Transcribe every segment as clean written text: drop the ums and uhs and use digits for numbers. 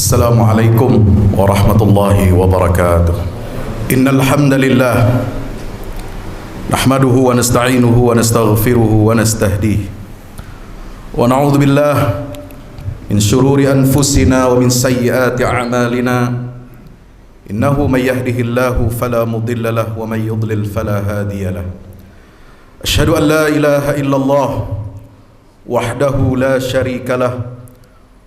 Assalamualaikum warahmatullahi wabarakatuh. Innal hamdalillah nahmaduhu wa nasta'inuhu wa nastaghfiruhu wa nastahdihi wa na'udzu billah min shururi anfusina wa min sayyiati a'malina. Innahu may yahdihillahu fala mudilla lahu wa may yudlil fala hadiya lahu. Asyhadu an la ilaha illallah wahdahu la syarika lahu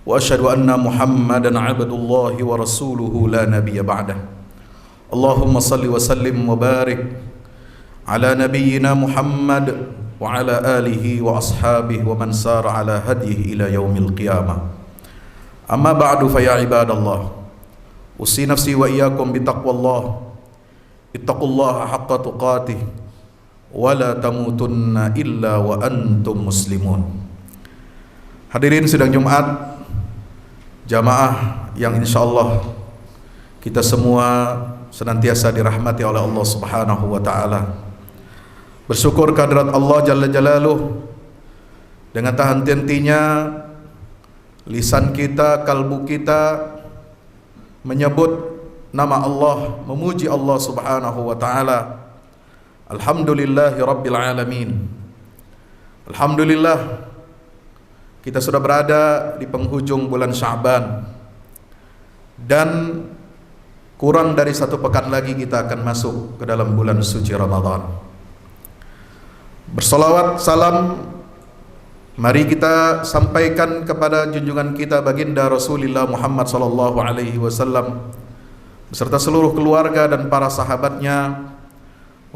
wa asyhadu anna Muhammadan abdullahi wa rasuluhu la nabiyya ba'dah. Allahumma salli wa sallim wa barik ala nabiyyina Muhammad wa ala alihi wa ashabihi wa man sara ala hadihi ila yaumil qiyamah. Amma ba'du fa ya ibadallah, usi nafsi wa iyyakum bi taqwallah. Ittaqullaha haqqa tuqatih wa la tamutunna illa wa antum muslimun. Hadirin sidang Jumat, jamaah yang insyaallah kita semua senantiasa dirahmati oleh Allah Subhanahu wa taala. Bersyukur kehadirat Allah Jalla Jalaluh, dengan tak henti-hentinya lisan kita, kalbu kita menyebut nama Allah, memuji Allah Subhanahu wa taala. Alhamdulillahi rabbil alamin. Alhamdulillah, kita sudah berada di penghujung bulan Sya'ban dan kurang dari 1 pekan lagi kita akan masuk ke dalam bulan suci Ramadan. Bersolawat salam mari kita sampaikan kepada junjungan kita baginda Rasulullah Muhammad sallallahu alaihi wasallam beserta seluruh keluarga dan para sahabatnya.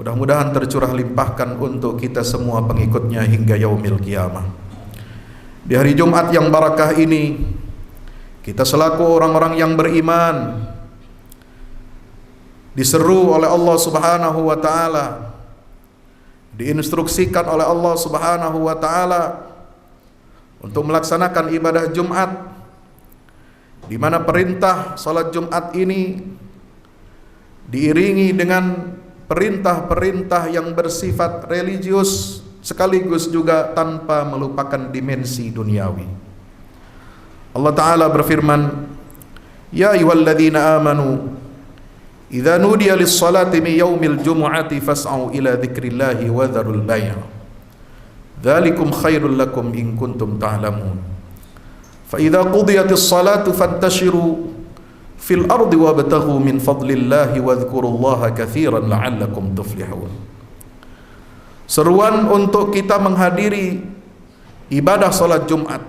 Mudah-mudahan tercurah limpahkan untuk kita semua pengikutnya hingga yaumil qiyamah. Di hari Jumat yang barakah ini, kita selaku orang-orang yang beriman diseru oleh Allah Subhanahu wa taala, diinstruksikan oleh Allah Subhanahu wa taala untuk melaksanakan ibadah Jumat, di mana perintah salat Jumat ini diiringi dengan perintah-perintah yang bersifat religius sekaligus juga tanpa melupakan dimensi duniawi. Allah Ta'ala berfirman, Ya ayyuhalladzina amanu idza nudiya lis-salati min yaumil jumu'ati fas'au ila dzikrillahi wa dzarul bay'. Dzalikum khairul lakum in kuntum ta'lamun. Fa idza qudiyatis salatu fantashiru fil ardi wabtaghu min fadlillahi wa dzkurullaha katsiran la'allakum tuflihun. Seruan untuk kita menghadiri ibadah salat Jumat,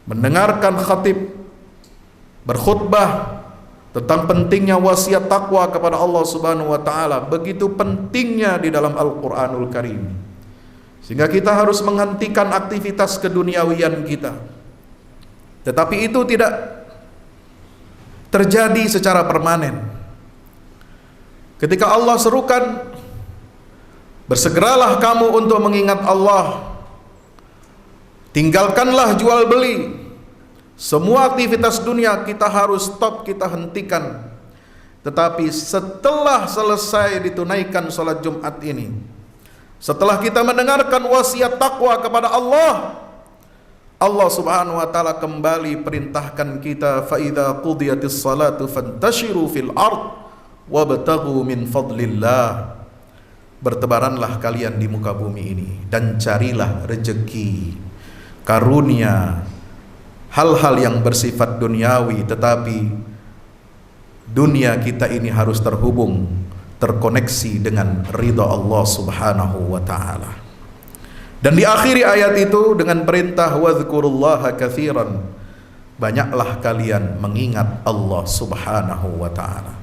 mendengarkan khatib berkhutbah tentang pentingnya wasiat takwa kepada Allah Subhanahu wa taala, begitu pentingnya di dalam Al-Qur'anul Karim, sehingga kita harus menghentikan aktivitas keduniawian kita. Tetapi itu tidak terjadi secara permanen. Ketika Allah serukan, bersegeralah kamu untuk mengingat Allah, tinggalkanlah jual beli, semua aktivitas dunia kita harus stop, kita hentikan. Tetapi setelah selesai ditunaikan salat Jumat ini, setelah kita mendengarkan wasiat takwa kepada Allah, Allah Subhanahu wa taala kembali perintahkan kita, fa idza qudiyatis salatu fantashiru fil ard wabtaghu min fadlillah. Bertebaranlah kalian di muka bumi ini dan carilah rezeki, karunia, hal-hal yang bersifat duniawi, tetapi dunia kita ini harus terhubung, terkoneksi dengan ridha Allah Subhanahu wa taala. Dan diakhiri ayat itu dengan perintah wadhkurullaha katsiran, banyaklah kalian mengingat Allah Subhanahu wa taala.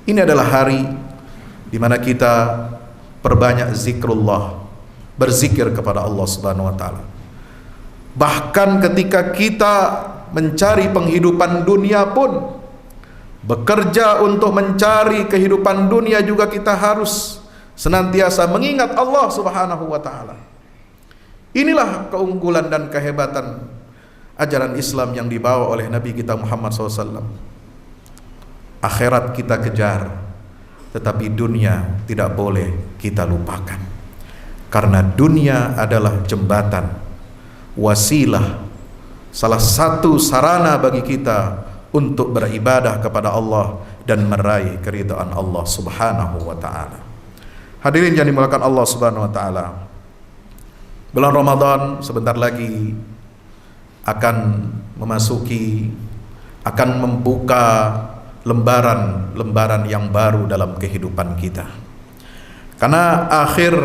Ini adalah hari di mana kita perbanyak zikrullah, berzikir kepada Allah Subhanahu wa taala. Bahkan ketika kita mencari penghidupan dunia pun, bekerja untuk mencari kehidupan dunia juga kita harus senantiasa mengingat Allah Subhanahu wa taala. Inilah keunggulan dan kehebatan ajaran Islam yang dibawa oleh Nabi kita Muhammad SAW. Akhirat kita kejar, tetapi dunia tidak boleh kita lupakan, karena dunia adalah jembatan, wasilah, salah satu sarana bagi kita untuk beribadah kepada Allah dan meraih keridhaan Allah Subhanahu wa taala. Hadirin yang dimuliakan Allah Subhanahu wa taala. Bulan Ramadan sebentar lagi akan membuka lembaran yang baru dalam kehidupan kita. Karena akhir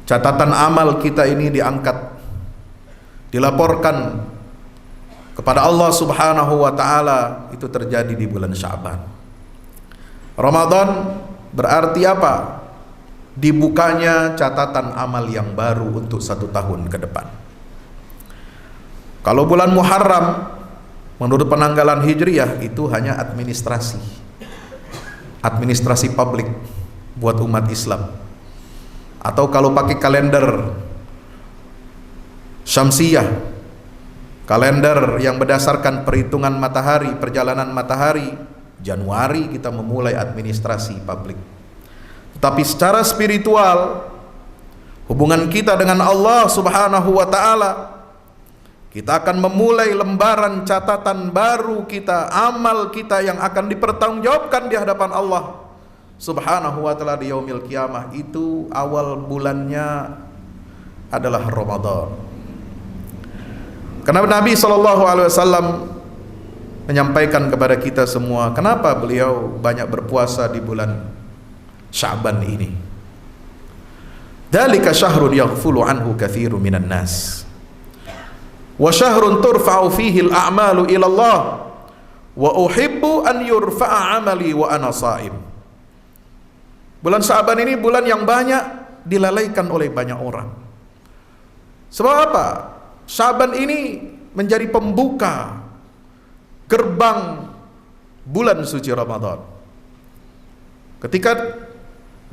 catatan amal kita ini dilaporkan kepada Allah Subhanahu wa taala itu terjadi di bulan Sya'ban. Ramadan berarti apa? Dibukanya catatan amal yang baru untuk 1 tahun ke depan. Kalau bulan Muharram menurut penanggalan Hijriyah itu hanya administrasi publik buat umat Islam. Atau kalau pakai kalender Syamsiyah, kalender yang berdasarkan perhitungan matahari, perjalanan matahari, Januari kita memulai administrasi publik. Tetapi secara spiritual, hubungan kita dengan Allah Subhanahu wa taala, kita akan memulai lembaran catatan baru kita, amal kita yang akan dipertanggungjawabkan di hadapan Allah Subhanahu wa taala di yaumil qiyamah. Itu awal bulannya adalah Ramadan. Karena Nabi SAW menyampaikan kepada kita semua, kenapa beliau banyak berpuasa di bulan Sya'ban ini. Dzalika syahrun yaghfulu anhu katsirun minan nas. Wa syahrun turfa'u fihi al-a'malu ila Allah wa uhibbu an yurfa'a 'amali wa ana sha'im. Bulan Sya'ban ini bulan yang banyak dilalaikan oleh banyak orang. Sebab apa? Sya'ban ini menjadi pembuka gerbang bulan suci Ramadan. Ketika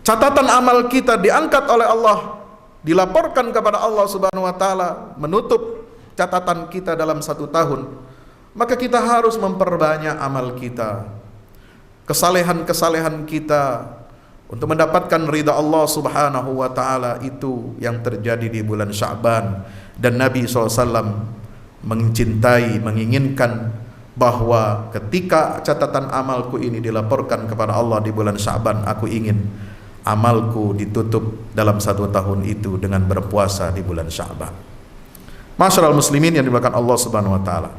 catatan amal kita diangkat oleh Allah, dilaporkan kepada Allah Subhanahu wa taala, menutup catatan kita dalam 1 tahun, maka kita harus memperbanyak amal kita, kesalehan-kesalehan kita untuk mendapatkan ridha Allah Subhanahu wa taala. Itu yang terjadi di bulan Sya'ban. Dan Nabi SAW menginginkan bahwa ketika catatan amalku ini dilaporkan kepada Allah di bulan Sya'ban, aku ingin amalku ditutup dalam 1 tahun itu dengan berpuasa di bulan Sya'ban. Masyarul muslimin yang dimuliakan Allah Subhanahu wa taala.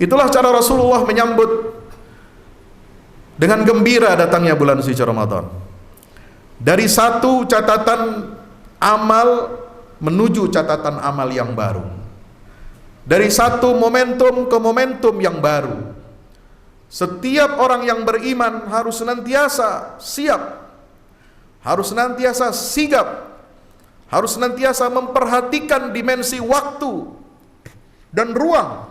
Itulah cara Rasulullah menyambut dengan gembira datangnya bulan suci Ramadan. Dari satu catatan amal menuju catatan amal yang baru. Dari satu momentum ke momentum yang baru. Setiap orang yang beriman harus senantiasa siap, harus senantiasa sigap, harus senantiasa memperhatikan dimensi waktu dan ruang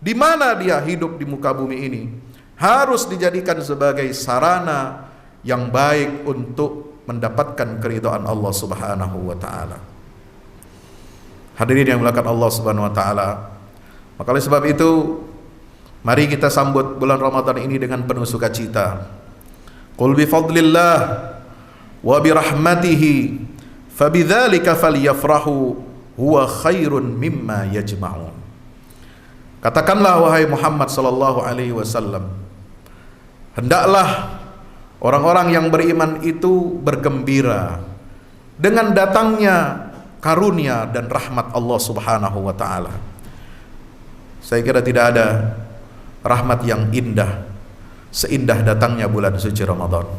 di mana dia hidup di muka bumi ini. Harus dijadikan sebagai sarana yang baik untuk mendapatkan keridhaan Allah Subhanahu wa taala. Hadirin yang dimuliakan Allah Subhanahu wa taala. Maka oleh sebab itu, mari kita sambut bulan Ramadan ini dengan penuh sukacita. Qul bi fadlillah wa bi rahmatihi fabidzalika falyafrahu huwa khairun mimma yajma'un. Katakanlah wahai Muhammad sallallahu alaihi wasallam, hendaklah orang-orang yang beriman itu bergembira dengan datangnya karunia dan rahmat Allah Subhanahu wa taala. Saya kira tidak ada rahmat yang indah seindah datangnya bulan suci Ramadan.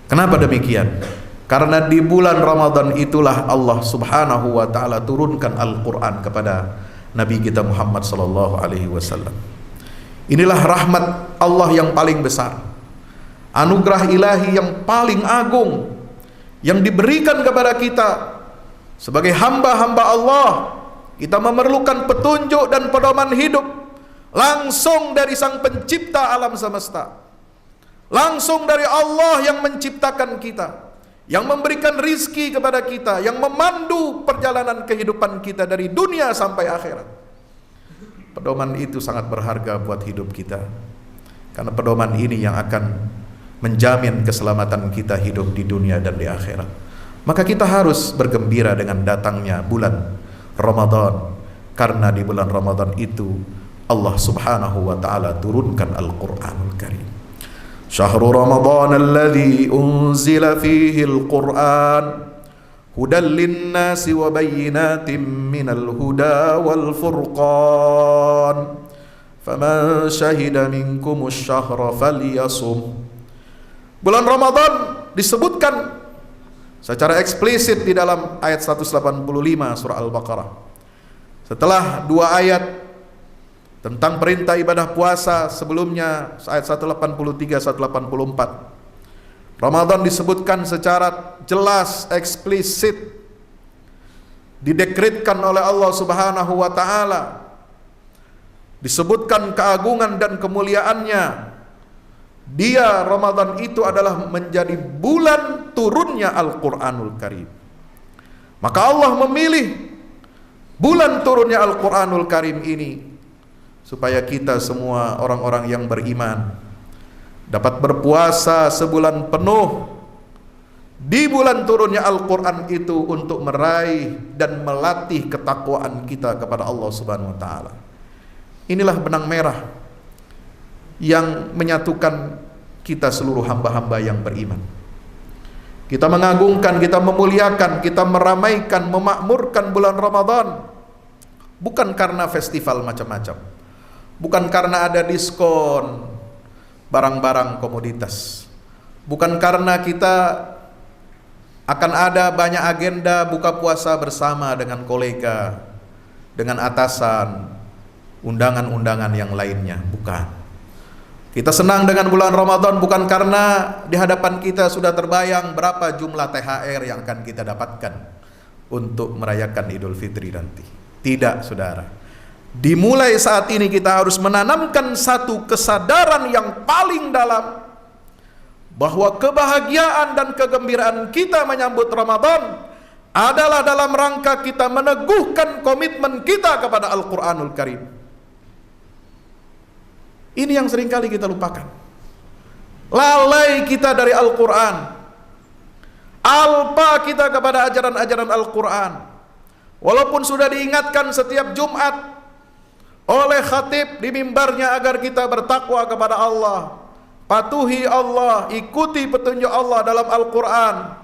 Kenapa demikian? Karena di bulan Ramadan itulah Allah Subhanahu wa taala turunkan Al-Qur'an kepada Nabi kita Muhammad sallallahu alaihi wasallam. Inilah rahmat Allah yang paling besar, anugerah ilahi yang paling agung yang diberikan kepada kita sebagai hamba-hamba Allah. Kita memerlukan petunjuk dan pedoman hidup langsung dari Sang Pencipta alam semesta, langsung dari Allah yang menciptakan kita, yang memberikan rizki kepada kita, yang memandu perjalanan kehidupan kita dari dunia sampai akhirat. Pedoman itu sangat berharga buat hidup kita, karena pedoman ini yang akan menjamin keselamatan kita hidup di dunia dan di akhirat. Maka kita harus bergembira dengan datangnya bulan Ramadan, karena di bulan Ramadan itu Allah Subhanahu wa taala turunkan Al-Qur'anul Karim. Syahrul Ramadan alladzi unzila fihi al-Qur'an hudan lin-nasi wa bayyinatin minal huda wal furqan. Faman syahida minkumus syahra falyasum. Bulan Ramadan disebutkan secara eksplisit di dalam ayat 185 surah Al-Baqarah. Setelah dua ayat tentang perintah ibadah puasa sebelumnya, ayat 183 184, Ramadan disebutkan secara jelas, eksplisit, didekretkan oleh Allah Subhanahu wa taala. Disebutkan keagungan dan kemuliaannya. Dia, Ramadan itu adalah menjadi bulan turunnya Al-Qur'anul Karim. Maka Allah memilih bulan turunnya Al-Qur'anul Karim ini supaya kita semua orang-orang yang beriman dapat berpuasa sebulan penuh di bulan turunnya Al-Quran itu untuk meraih dan melatih ketakwaan kita kepada Allah Subhanahu wa taala. Inilah benang merah yang menyatukan kita seluruh hamba-hamba yang beriman. Kita mengagungkan, kita memuliakan, kita meramaikan, memakmurkan bulan Ramadan bukan karena festival macam-macam, bukan karena ada diskon barang-barang komoditas, bukan karena kita akan ada banyak agenda buka puasa bersama dengan kolega, dengan atasan, undangan-undangan yang lainnya, bukan. Kita senang dengan bulan Ramadan bukan karena di hadapan kita sudah terbayang berapa jumlah THR yang akan kita dapatkan untuk merayakan Idul Fitri nanti. Tidak, saudara. Dimulai saat ini kita harus menanamkan satu kesadaran yang paling dalam, bahwa kebahagiaan dan kegembiraan kita menyambut Ramadan adalah dalam rangka kita meneguhkan komitmen kita kepada Al-Qur'anul Karim. Ini yang seringkali kita lupakan. Lalai kita dari Al-Quran, alpa kita kepada ajaran-ajaran Al-Quran. Walaupun sudah diingatkan setiap Jumat oleh khatib di mimbarnya agar kita bertakwa kepada Allah, patuhi Allah, ikuti petunjuk Allah dalam Al-Quran,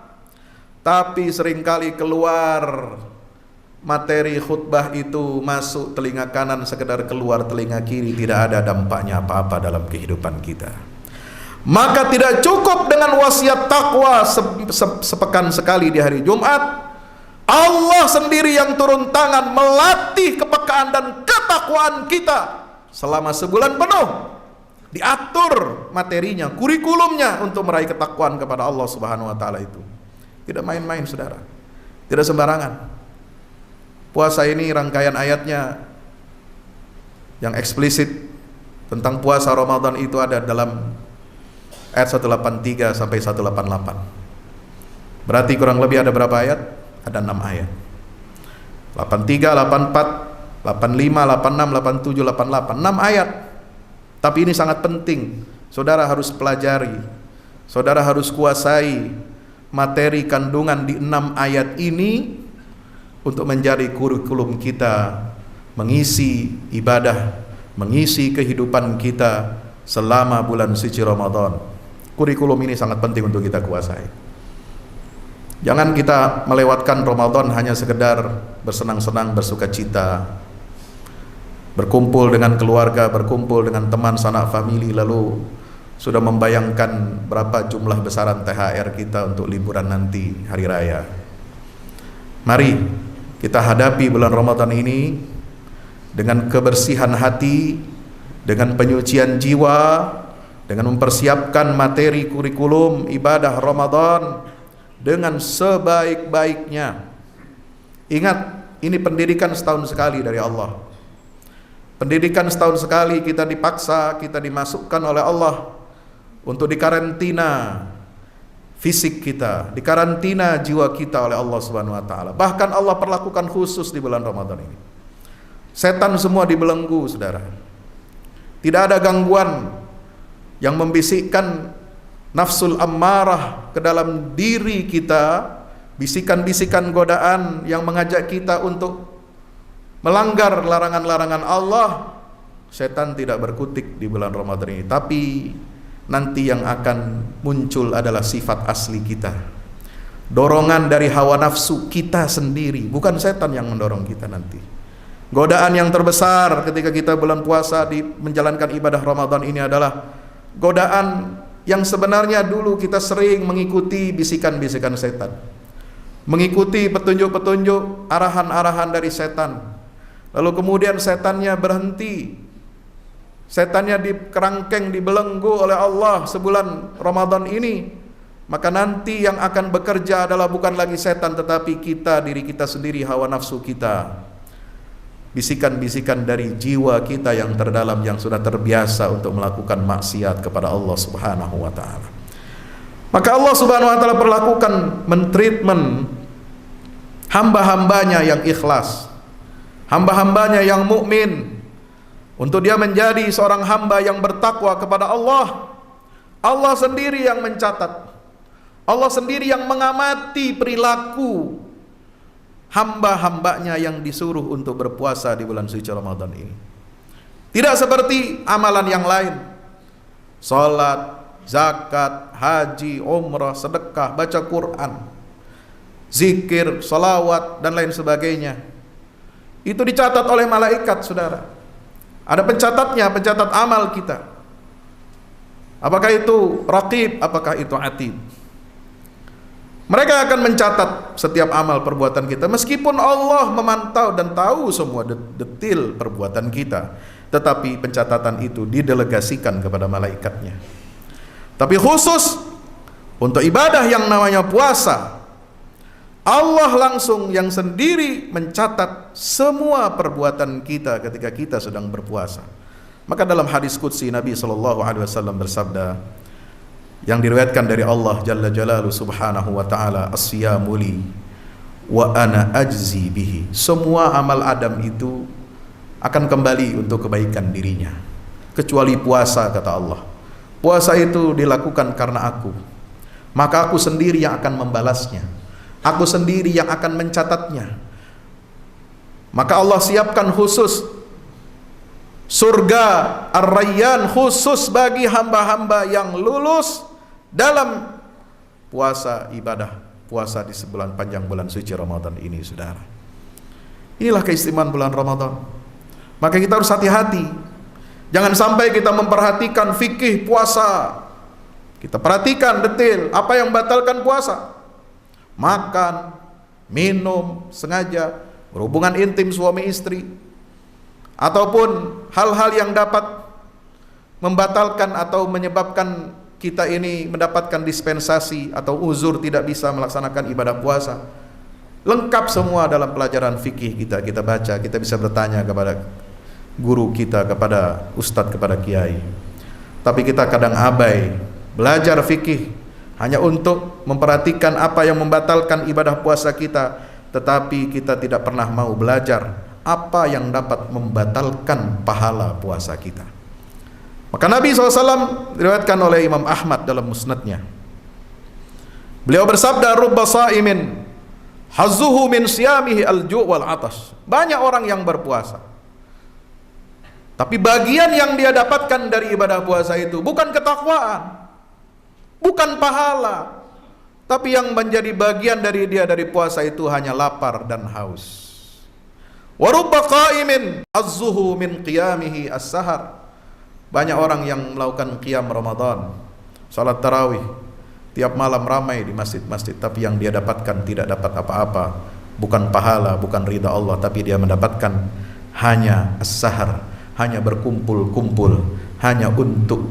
tapi seringkali keluar materi khutbah itu masuk telinga kanan sekedar keluar telinga kiri, tidak ada dampaknya apa-apa dalam kehidupan kita. Maka tidak cukup dengan wasiat takwa sepekan sekali di hari Jumat. Allah sendiri yang turun tangan melatih kepekaan dan ketakwaan kita selama sebulan penuh. Diatur materinya, kurikulumnya untuk meraih ketakwaan kepada Allah Subhanahu wa taala itu. Tidak main-main, saudara. Tidak sembarangan. Puasa ini rangkaian ayatnya yang eksplisit tentang puasa Ramadan itu ada dalam ayat 183 sampai 188. Berarti kurang lebih ada berapa ayat? Ada 6 ayat. 83, 84, 85, 86, 87, 88. 6 ayat. Tapi ini sangat penting. Saudara harus pelajari. Saudara harus kuasai materi kandungan di 6 ayat ini untuk menjadi kurikulum kita mengisi ibadah, mengisi kehidupan kita selama bulan suci Ramadan. Kurikulum ini sangat penting untuk kita kuasai. Jangan kita melewatkan Ramadan hanya sekedar bersenang-senang, bersuka cita, berkumpul dengan keluarga, berkumpul dengan teman sanak famili, lalu sudah membayangkan berapa jumlah besaran THR kita untuk liburan nanti hari raya. Mari kita hadapi bulan Ramadan ini dengan kebersihan hati, dengan penyucian jiwa, dengan mempersiapkan materi kurikulum ibadah Ramadan dengan sebaik-baiknya. Ingat, ini pendidikan setahun sekali dari Allah. Pendidikan setahun sekali kita dipaksa, kita dimasukkan oleh Allah untuk dikarantina fisik kita, dikarantina jiwa kita oleh Allah Subhanahu wa taala. Bahkan Allah perlakukan khusus di bulan Ramadan ini. Setan semua dibelenggu, saudara. Tidak ada gangguan yang membisikkan nafsul ammarah ke dalam diri kita, bisikan-bisikan godaan yang mengajak kita untuk melanggar larangan-larangan Allah, setan tidak berkutik di bulan Ramadan ini, tapi nanti yang akan muncul adalah sifat asli kita. Dorongan dari hawa nafsu kita sendiri, bukan setan yang mendorong kita nanti. Godaan yang terbesar ketika kita bulan puasa di menjalankan ibadah Ramadan ini adalah godaan yang sebenarnya dulu kita sering mengikuti bisikan-bisikan setan, mengikuti petunjuk-petunjuk, arahan-arahan dari setan. Lalu kemudian setannya berhenti, setannya dikerangkeng, dibelenggu oleh Allah sebulan Ramadan ini. Maka nanti yang akan bekerja adalah bukan lagi setan, tetapi kita, diri kita sendiri, hawa nafsu kita, bisikan-bisikan dari jiwa kita yang terdalam, yang sudah terbiasa untuk melakukan maksiat kepada Allah Subhanahu wa ta'ala. Maka Allah Subhanahu wa ta'ala perlakukan, mentreatment hamba-hambanya yang ikhlas, hamba-hambanya yang mukmin, untuk dia menjadi seorang hamba yang bertakwa kepada Allah. Allah sendiri yang mencatat, Allah sendiri yang mengamati perilaku hamba-hambanya yang disuruh untuk berpuasa di bulan suci Ramadan ini. Tidak seperti amalan yang lain, salat, zakat, haji, umrah, sedekah, baca Quran, zikir, salawat, dan lain sebagainya. Itu dicatat oleh malaikat, saudara. Ada pencatatnya, pencatat amal kita. Apakah itu raqib, apakah itu atid. Mereka akan mencatat setiap amal perbuatan kita, meskipun Allah memantau dan tahu semua detil perbuatan kita, tetapi pencatatan itu didelegasikan kepada malaikatnya. Tapi khusus untuk ibadah yang namanya puasa, Allah langsung yang sendiri mencatat semua perbuatan kita ketika kita sedang berpuasa. Maka dalam hadis qudsi Nabi SAW bersabda, yang diriwayatkan dari Allah Jalla Jalaluhu Subhanahu wa ta'ala, as-siyamu li wa ana ajzi bihi. Semua amal Adam itu akan kembali untuk kebaikan dirinya, kecuali puasa, kata Allah. Puasa itu dilakukan karena aku, maka aku sendiri yang akan membalasnya, aku sendiri yang akan mencatatnya. Maka Allah siapkan khusus surga Ar-Rayyan khusus bagi hamba-hamba yang lulus dalam puasa ibadah puasa di sebulan panjang bulan suci Ramadan ini, saudara. Inilah keistimewaan bulan Ramadan. Maka kita harus hati-hati. Jangan sampai kita memperhatikan fikih puasa, kita perhatikan detil apa yang membatalkan puasa. Makan, minum sengaja, berhubungan intim suami istri, ataupun hal-hal yang dapat membatalkan atau menyebabkan kita ini mendapatkan dispensasi atau uzur tidak bisa melaksanakan ibadah puasa. Lengkap semua dalam pelajaran fikih kita baca, kita bisa bertanya kepada guru kita, kepada ustadz, kepada kiai. Tapi kita kadang abai belajar fikih hanya untuk memperhatikan apa yang membatalkan ibadah puasa kita, tetapi kita tidak pernah mau belajar apa yang dapat membatalkan pahala puasa kita. Maka Nabi SAW diriwayatkan oleh Imam Ahmad dalam musnadnya, beliau bersabda, rubba sa'imin hazzuhu min siyamihi al-ju' wal atas. Banyak orang yang berpuasa, tapi bagian yang dia dapatkan dari ibadah puasa itu bukan ketakwaan, bukan pahala, tapi yang menjadi bagian dari dia dari puasa itu hanya lapar dan haus. Wa rubba qa'imin azzuhu min qiyamihi as-sahar. Banyak orang yang melakukan qiyam Ramadan, salat tarawih tiap malam ramai di masjid-masjid, tapi yang dia dapatkan tidak dapat apa-apa, bukan pahala, bukan ridha Allah, tapi dia mendapatkan hanya as-sahar, hanya berkumpul-kumpul, hanya untuk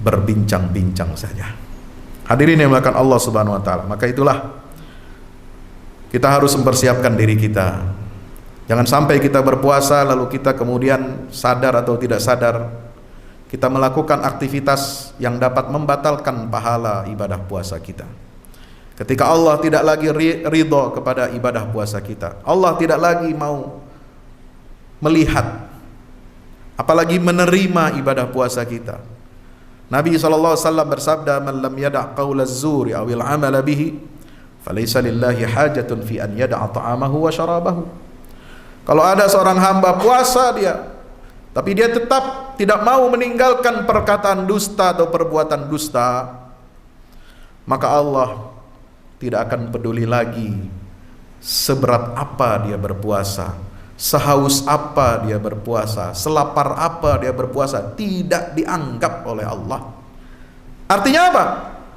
berbincang-bincang saja. Hadirin yang melakukan Allah Subhanahu wa ta'ala. Maka itulah kita harus mempersiapkan diri kita. Jangan sampai kita berpuasa lalu kita kemudian sadar atau tidak sadar kita melakukan aktivitas yang dapat membatalkan pahala ibadah puasa kita. Ketika Allah tidak lagi ridho kepada ibadah puasa kita, Allah tidak lagi mau melihat, apalagi menerima ibadah puasa kita. Nabi SAW bersabda, man lam yada' qawla az-zuri awil amala bihi falaysa lillahi hajatun fi an yada'a ta'amahu wa syarabahu. Kalau ada seorang hamba puasa dia, tapi dia tetap tidak mau meninggalkan perkataan dusta atau perbuatan dusta, maka Allah tidak akan peduli lagi seberat apa dia berpuasa, sehaus apa dia berpuasa, selapar apa dia berpuasa, tidak dianggap oleh Allah. Artinya apa?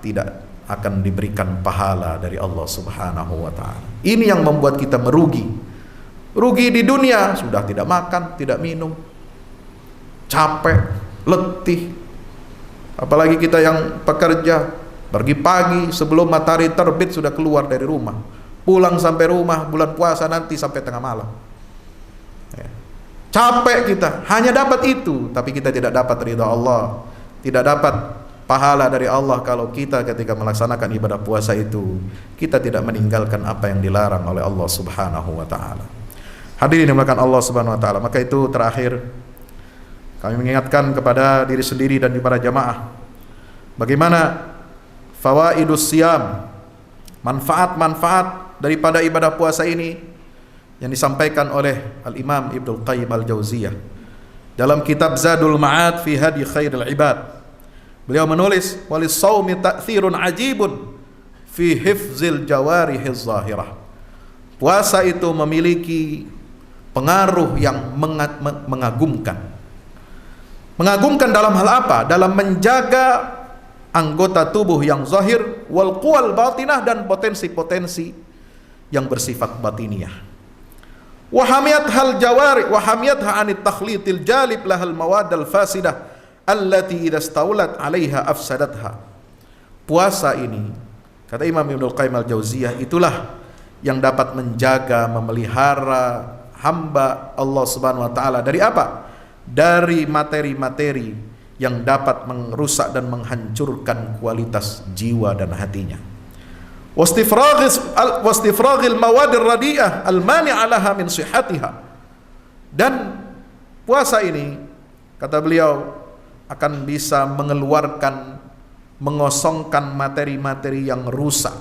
Tidak akan diberikan pahala dari Allah Subhanahu wa ta'ala. Ini yang membuat kita merugi. Rugi di dunia, sudah tidak makan, tidak minum, capek, letih. Apalagi kita yang pekerja, pergi pagi sebelum matahari terbit sudah keluar dari rumah, pulang sampai rumah bulan puasa nanti sampai tengah malam. Capek kita, hanya dapat itu, tapi kita tidak dapat ridha Allah, tidak dapat pahala dari Allah kalau kita ketika melaksanakan ibadah puasa itu kita tidak meninggalkan apa yang dilarang oleh Allah Subhanahu wa ta'ala. Hadirin yang dimuliakan Allah Subhanahu wa ta'ala, maka itu terakhir kami mengingatkan kepada diri sendiri dan kepada jamaah bagaimana fawaidus siyam, manfaat-manfaat daripada ibadah puasa ini yang disampaikan oleh Al-Imam Ibnul Qayyim Al-Jauziyah dalam kitab Zadul Ma'ad fi Hadi Khairil Ibad. Beliau menulis, walis shaumi ta'thirun ajibun fi hifzil jawarihiz zahirah. Puasa itu memiliki pengaruh yang mengagumkan. Mengagumkan dalam hal apa? Dalam menjaga anggota tubuh yang zahir, wal quwal batinah, dan potensi-potensi yang bersifat batiniah. Wa hamiyat jawari wa hamiyatha anit takhlitil jalib lahal mawadal fasidah allati idza staulat 'alaiha afsadatha. Puasa ini, kata Imam Ibnul Qayyim Al-Jauziyah, itulah yang dapat menjaga, memelihara hamba Allah Subhanahu wa taala dari apa? Dari materi-materi yang dapat merusak dan menghancurkan kualitas jiwa dan hatinya. Wastifraghil mawadir radiyah al-mani'a laha min sihhatiha. Dan puasa ini, kata beliau, akan bisa mengeluarkan, mengosongkan materi-materi yang rusak,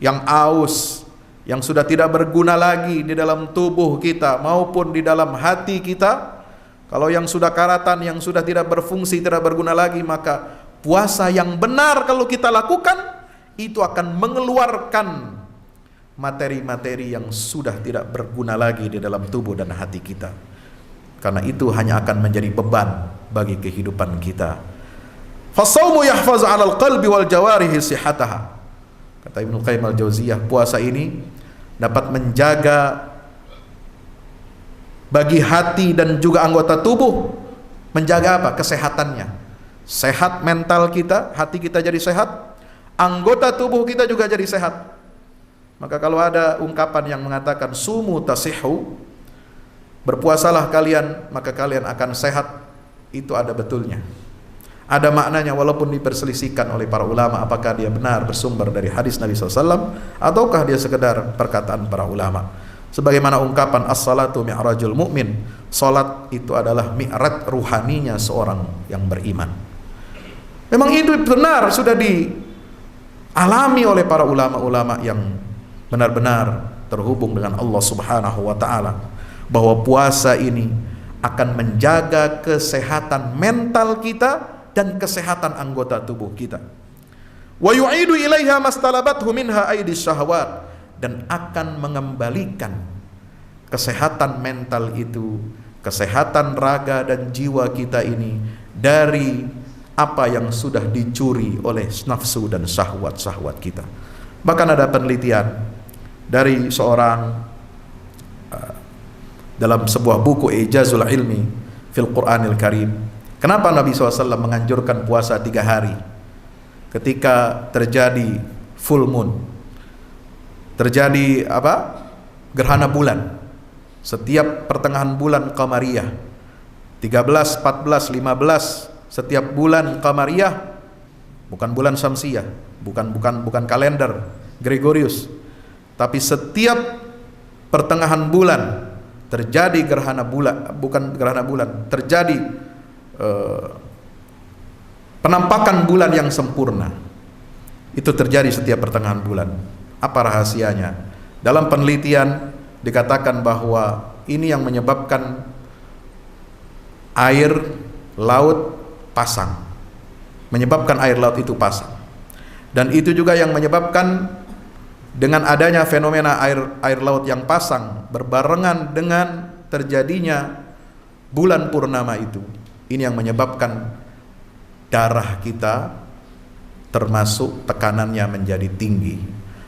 yang aus, yang sudah tidak berguna lagi di dalam tubuh kita maupun di dalam hati kita. Kalau yang sudah karatan, yang sudah tidak berfungsi, tidak berguna lagi, maka puasa yang benar kalau kita lakukan itu akan mengeluarkan materi-materi yang sudah tidak berguna lagi di dalam tubuh dan hati kita. Karena itu hanya akan menjadi beban bagi kehidupan kita. Fasaumu yahfazu 'alal qalbi wal jawarihi sihhataha. Kata Ibnu Qayyim Al-Jauziyah, puasa ini dapat menjaga bagi hati dan juga anggota tubuh, menjaga apa? Kesehatannya. Sehat mental kita, hati kita jadi sehat, anggota tubuh kita juga jadi sehat. Maka kalau ada ungkapan yang mengatakan sumu tasihhu, berpuasalah kalian maka kalian akan sehat, itu ada betulnya, ada maknanya, walaupun diperselisihkan oleh para ulama apakah dia benar bersumber dari hadis Nabi SAW ataukah dia sekedar perkataan para ulama. Sebagaimana ungkapan as-salatu mi'rajul mu'min, salat itu adalah mi'raj ruhaninya seorang yang beriman. Memang itu benar, sudah dialami oleh para ulama-ulama yang benar-benar terhubung dengan Allah Subhanahu wa ta'ala, bahwa puasa ini akan menjaga kesehatan mental kita dan kesehatan anggota tubuh kita. Wa yu'idu ilaiha mastalabathu minha aidis syahwat, dan akan mengembalikan kesehatan mental itu, kesehatan raga dan jiwa kita ini dari apa yang sudah dicuri oleh nafsu dan syahwat-syahwat kita. Bahkan ada penelitian dari seorang dalam sebuah buku Ijazul Ilmi fil Qur'anil Karim, kenapa Nabi SAW menganjurkan puasa 3 hari ketika terjadi full moon, terjadi apa? Gerhana bulan. Setiap pertengahan bulan Qamariyah 13, 14, 15, setiap bulan Qamariyah, bukan bulan Syamsiyah, bukan kalender Gregorius, tapi setiap pertengahan bulan terjadi gerhana bulan, bukan gerhana bulan, terjadi penampakan bulan yang sempurna. Itu terjadi setiap pertengahan bulan. Apa rahasianya? Dalam penelitian dikatakan bahwa ini yang menyebabkan air laut pasang, menyebabkan air laut itu pasang. Dan itu juga yang menyebabkan dengan adanya fenomena air laut yang pasang berbarengan dengan terjadinya bulan purnama itu. Ini yang menyebabkan darah kita termasuk tekanannya menjadi tinggi.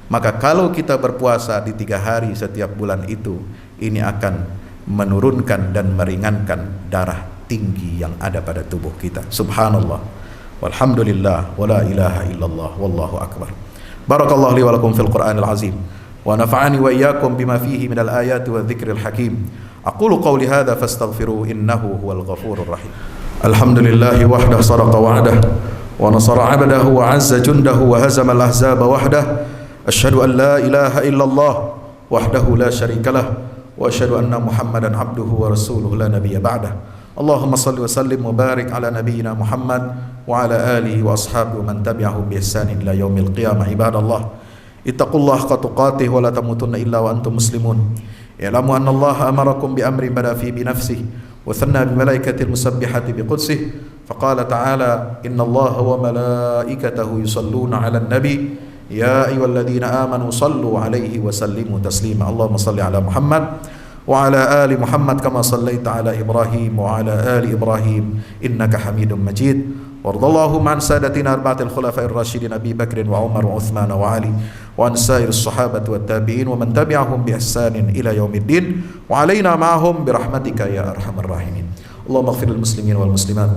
Maka kalau kita berpuasa di 3 hari setiap bulan itu, ini akan menurunkan dan meringankan darah tinggi yang ada pada tubuh kita. Subhanallah, walhamdulillah, wala ilaha illallah, wallahu akbar. Barakallahu li wa lakum fil Qur'anil azim, wa nafa'ani wa iyyakum bima fihi minal ayati wa dzikril hakim. Aqulu qawli hadza fastaghfiruhu innahu huwal ghafurur rahim. Alhamdulillahi wahdah sadaqa wa'dah wa nasara 'abdahu wa 'azza jundahu wa hazama al-ahzaba wahdah. Asyhadu an la ilaha illallah wahdahu la syarikalah wa asyhadu anna Muhammadan abduhu wa rasuluhu la nabiyya ba'dah. Allahumma salli wa sallim wa barik ala nabiyyina Muhammad wa ala alihi wa ashabihi wa man tabi'ahum bi ihsanin ila yaumil qiyamah. Ibadallah, ittaqullaha haqqa tuqatih wa la tamutunna illa wa antum muslimun. I'lamu anna Allah amarakum bi amrin bada fi bi nafsihi wa thanna bi malaikatil musabbihati bi qudsih. Faqala ta'ala inna Allaha wa malaikatahu yusalluna 'alan nabi ya ayyuhalladzina amanu sallu 'alaihi wa sallimu taslima. Allahumma salli ala Muhammad wa ala ali Muhammad kama sallaita ala Ibrahim wa ala ali Ibrahim innaka Hamidum Majid. Wardallahu an sadatina arba'atil khulafa'ir rasyidin Abi Bakr wa Umar wa Uthman wa Ali wa an sa'iris sahabati wat tabi'in wa man tabi'ahum bi ihsanin ila yaumiddin wa alaina ma'ahum bi rahmatika ya arhamar rahimin. Allahumma ighfir lil muslimin wal muslimat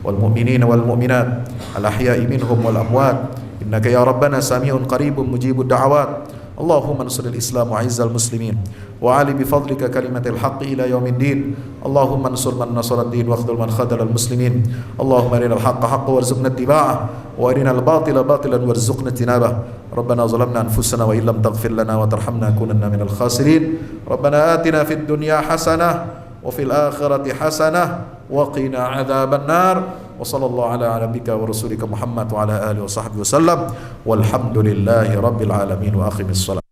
wal mu'minina wal mu'minat al ahya'i minhum wal amwat innaka ya rabbana sami'un qaribun mujibud da'awat. Allahumma ansur al-islam wa izzal muslimin wa ali bi fadlika kalimatil haqqi ila yaumiddin. Allahumma ansur man nasara ad-din wa akhdhul man khadhala al-muslimin. Allahumma arinal haqqa haqqan warzuqna ittiba'ah wa arinal batila batilan warzuqna ijtinabah. Rabbana zalamna anfusana wa illam taghfir lana wa tarhamna kunanna minal khasirin. Rabbana atina fid dunya hasanah wa fil akhirati hasanah wa qina adzaban nar. Wa sallallahu ala nabiyyika wa rasulika Muhammad wa ala alihi wa sahbihi wasallam walhamdulillahi rabbil alamin wa aqimis shalah.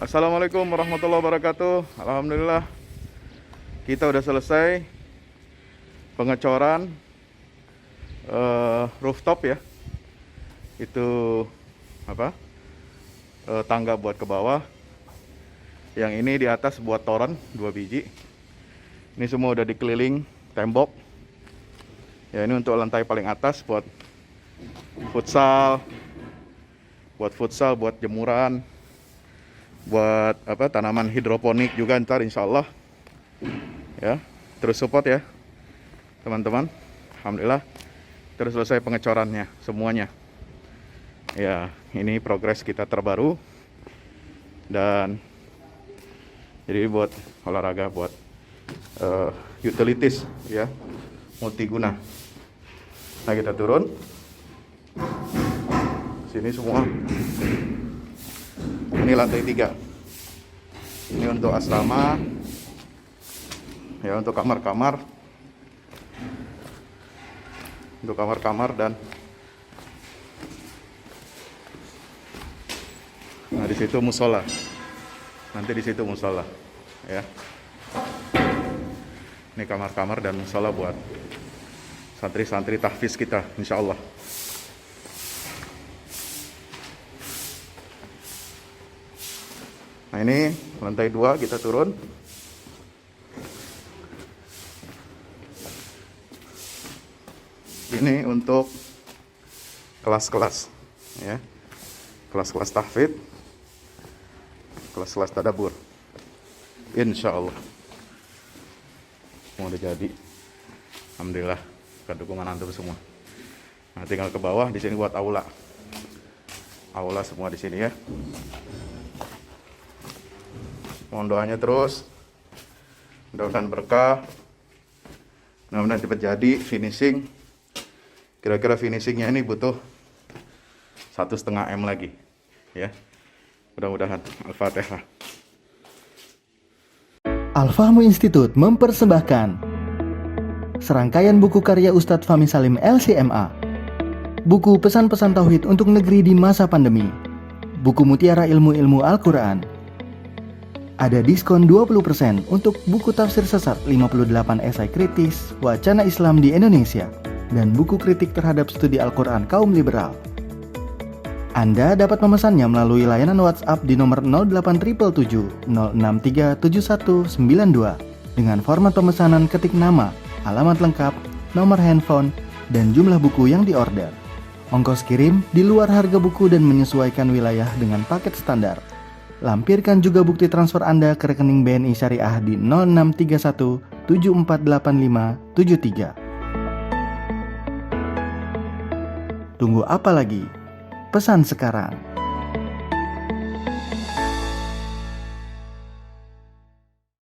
Assalamualaikum warahmatullahi wabarakatuh. Alhamdulillah kita udah selesai pengecoran rooftop ya. Itu apa? Tangga buat ke bawah. Yang ini di atas buat toren 2 biji. Ini semua udah dikeliling tembok. Ya, ini untuk lantai paling atas buat futsal, buat jemuran, buat apa, tanaman hidroponik juga ntar insyaallah ya. Terus support ya teman-teman. Alhamdulillah terus selesai pengecorannya semuanya ya. Ini progres kita terbaru dan jadi buat olahraga, buat utilities ya, multiguna. Nah kita turun sini semua. Ini lantai 3. Ini untuk asrama. Ya, untuk kamar-kamar. Untuk kamar-kamar dan nah di situ musola. Nanti di situ musola, ya. Ini kamar-kamar dan musola buat santri-santri tahfiz kita insyaallah. Nah ini lantai 2 kita turun. Ini untuk kelas-kelas ya. Kelas-kelas tahfidz, kelas-kelas tadabbur. Insyaallah. Mau udah jadi. Alhamdulillah, berkat dukungan antum semua. Nah, tinggal ke bawah di sini buat aula. Aula semua di sini ya. Mohon doanya terus Mudah-mudahan berkah. Mudah-mudahan cepat jadi finishing. Kira-kira finishingnya ini butuh 1,5 M lagi, ya. Mudah-mudahan. Al-Fatihah. Al-Fahmu Institute mempersembahkan serangkaian buku karya Ustadz Fahmi Salim LCMA. Buku pesan-pesan tauhid untuk negeri di masa pandemi. Buku mutiara ilmu-ilmu Al-Quran. Ada diskon 20% untuk buku tafsir sesat 58 esai kritis wacana Islam di Indonesia dan buku kritik terhadap studi Al-Quran kaum liberal. Anda dapat memesannya melalui layanan WhatsApp di nomor 0877 063 7192 dengan format pemesanan ketik nama, alamat lengkap, nomor handphone, dan jumlah buku yang diorder. Ongkos kirim di luar harga buku dan menyesuaikan wilayah dengan paket standar. Lampirkan juga bukti transfer Anda ke rekening BNI Syariah di 0631 748573. Tunggu apa lagi? Pesan sekarang.